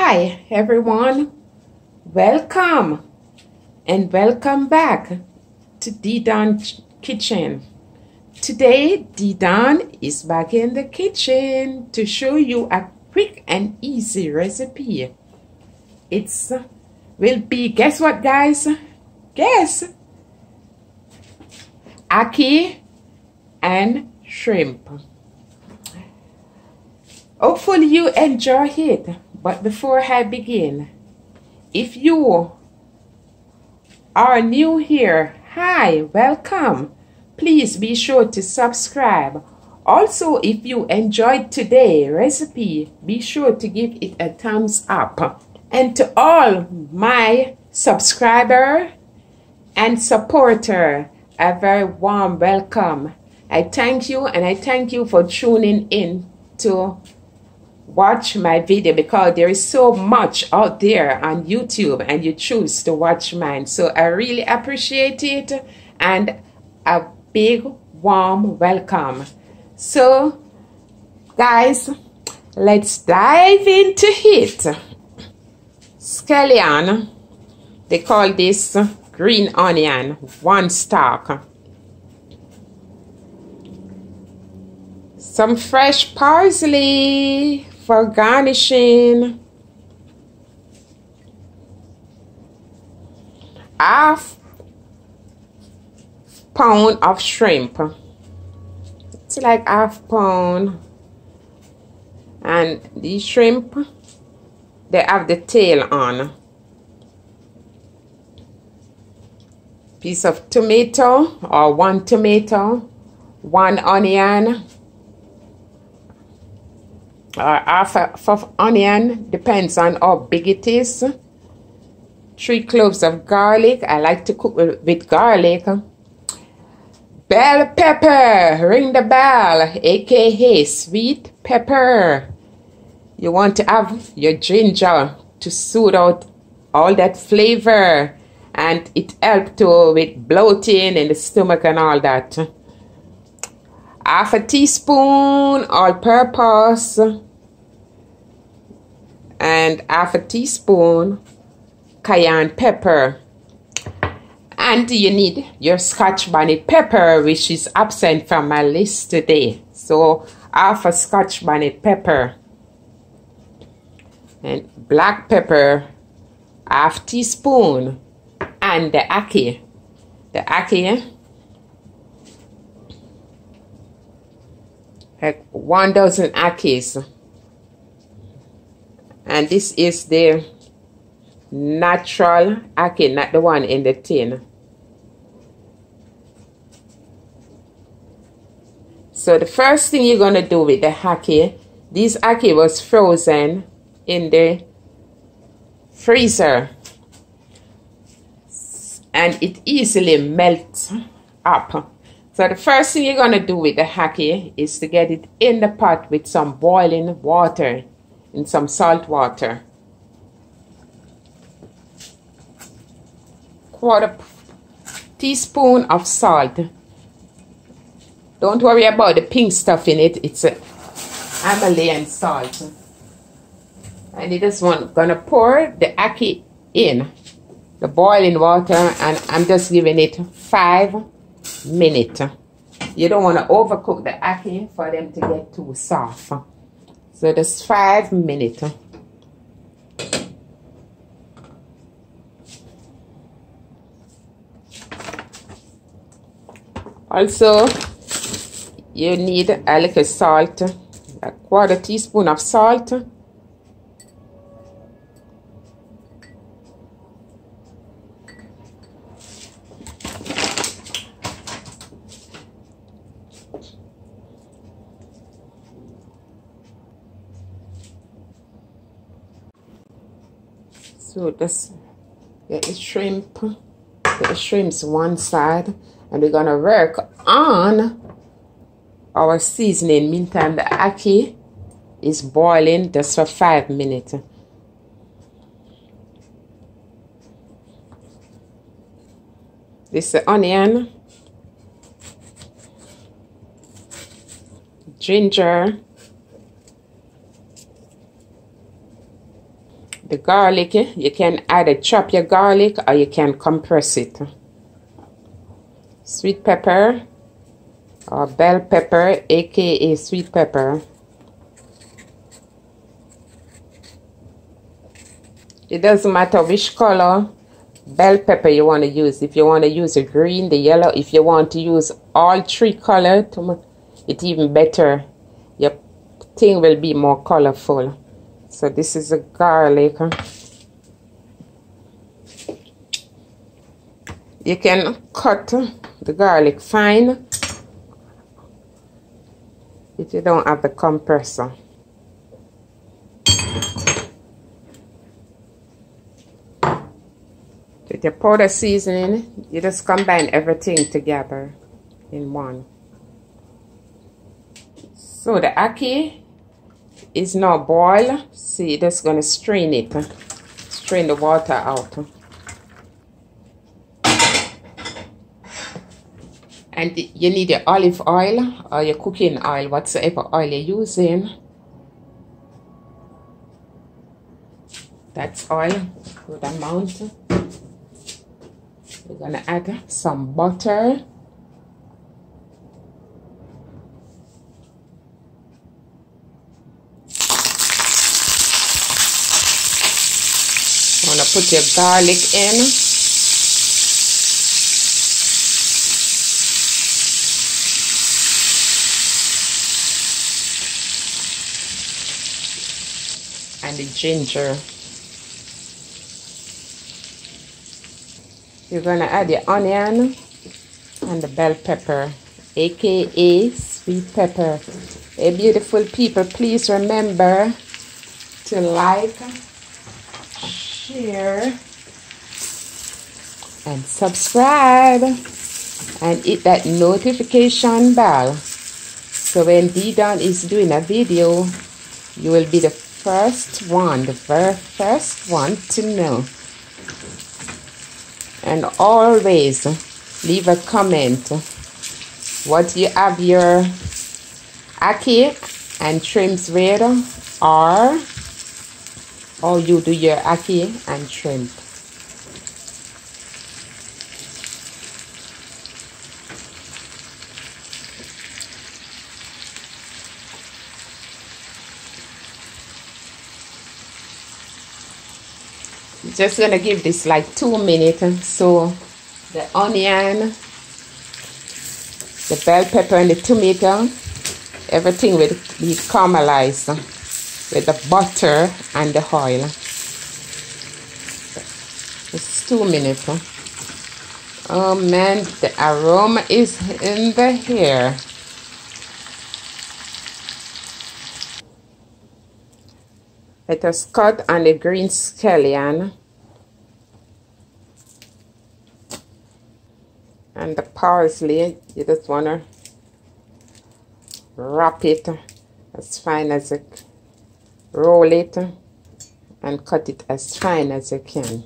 Hi everyone, welcome and welcome back to Don Kitchen. Today Don is back in the kitchen to show you a quick and easy recipe. Will be, guess what guys? Guess! Ackee and shrimp. Hopefully you enjoy it. But before I begin, if you are new here, hi, welcome. Please be sure to subscribe. Also, if you enjoyed today's recipe, be sure to give it a thumbs up. And to all my subscribers and supporters, a very warm welcome. I thank you, and I thank you for tuning in to watch my video, because there is so much out there on YouTube and you choose to watch mine. So I really appreciate it, and a big warm welcome. So guys, let's dive into it. Scallion, they call this green onion, 1 stalk. Some fresh parsley for garnishing. Half pound of shrimp. It's like half pound. And these shrimp, they have the tail on. Piece of tomato, or 1 tomato, 1 onion, or half of onion, depends on how big it is. 3 cloves of garlic. I like to cook with garlic. Bell pepper, ring the bell, aka sweet pepper. You want to have your ginger to soothe out all that flavor, and it helps too with bloating in the stomach and all that. Half a teaspoon all-purpose, and half a teaspoon cayenne pepper. And you need your Scotch bonnet pepper, which is absent from my list today. So half a Scotch bonnet pepper. And black pepper, half teaspoon. And the ackee. The ackee, like 1 dozen ackees. And this is the natural ackee, not the one in the tin. So the first thing you're going to do with the ackee, this ackee was frozen in the freezer, and it easily melts up. So the first thing you're going to do with the ackee is to get it in the pot with some boiling water and some salt water. 1/4 teaspoon of salt. Don't worry about the pink stuff in it. It's a Himalayan salt. And you just gonna pour the ackee in the boiling water, and I'm just giving it 5 minutes. You don't want to overcook the ackee for them to get too soft. So just 5 minutes. Also, you need a little salt, a 1/4 teaspoon of salt. So just get the shrimps one side, and we're gonna work on our seasoning. Meantime, the ackee is boiling just for 5 minutes. This is the onion, ginger, The garlic, you can either chop your garlic or you can compress it. Sweet pepper or bell pepper, aka sweet pepper. It doesn't matter which color bell pepper you want to use. If you want to use the green, the yellow, if you want to use all three colors, it's even better. Your thing will be more colorful. So this is a garlic. You can cut the garlic fine if you don't have the compressor. With your powder seasoning, you just combine everything together in one. So the ackee is now boiled. See, you're just going to strain it. Strain the water out. And you need your olive oil or your cooking oil, whatsoever oil you're using. That's oil, good amount. We're gonna add some butter. You wanna put your garlic in. And the ginger. You're going to add your onion and the bell pepper, aka sweet pepper. Hey, beautiful people, please remember to like, share, and subscribe, and hit that notification bell. So when D-Don is doing a video, you will be the first one, the very first one to know. And always leave a comment what you have your ackee and shrimps with, or how you do your ackee and shrimp. Just gonna give this like 2 minutes. So the onion, the bell pepper, and the tomato, everything will be caramelized with the butter and the oil. It's 2 minutes. Oh man, the aroma is in the air. Let us cut on the green scallion and the parsley. You just want to wrap it as fine as you roll it and cut it as fine as you can.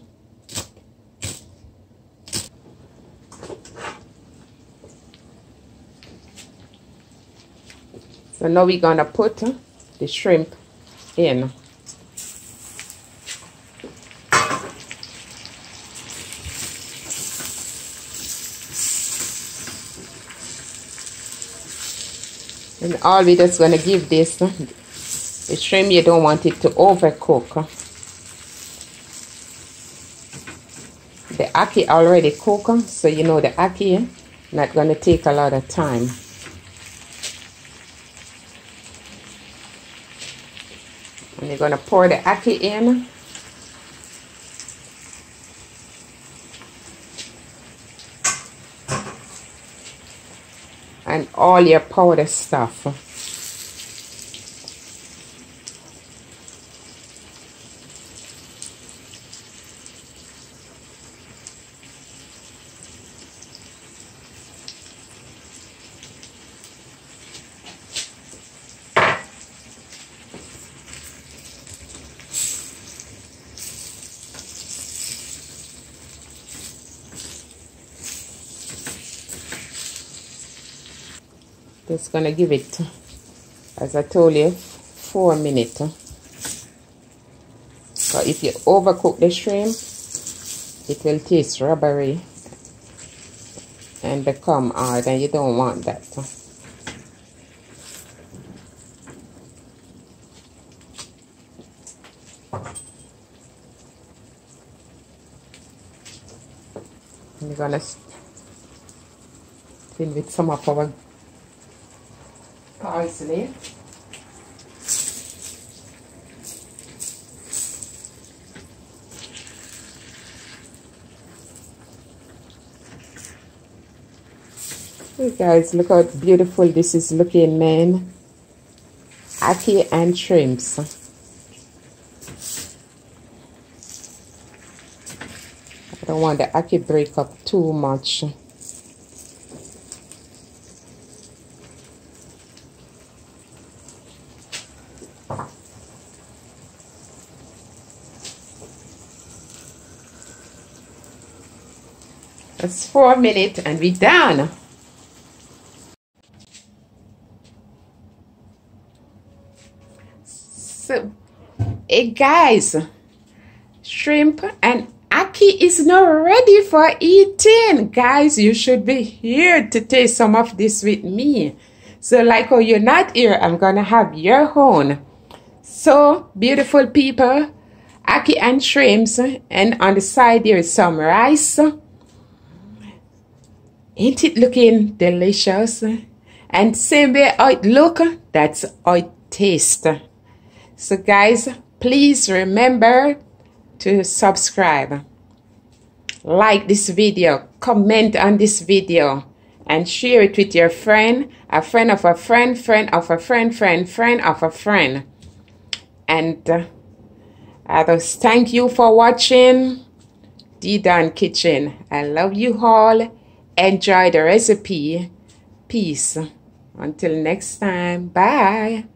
So now we're gonna put the shrimp in. And all we just going to give this, the shrimp, you don't want it to overcook. The ackee already cooked, so you know the ackee not going to take a lot of time. And you're going to pour the ackee in. And all your powder stuff. Just gonna give it, as I told you, 4 minutes. But if you overcook the shrimp, it will taste rubbery and become hard, and you don't want that. We're gonna fill with some of our parsley. Hey guys, look how beautiful this is looking, man. Ackees and Shimps. I don't want the ackee break up too much. That's 4 minutes and we're done. So, hey guys, shrimp and ackee is now ready for eating. Guys, you should be here to taste some of this with me. So like how you're not here, I'm gonna have your own. So beautiful people, ackee and shrimps, and on the side there is some rice. Ain't it looking delicious? And same way how it look, that's how it tastes. So guys, please remember to subscribe, like this video, comment on this video, and share it with your friend, a friend of a friend, friend of a friend, friend of a friend. And I just thank you for watching D-Don Kitchen. I love you all. Enjoy the recipe. Peace. Until next time. Bye.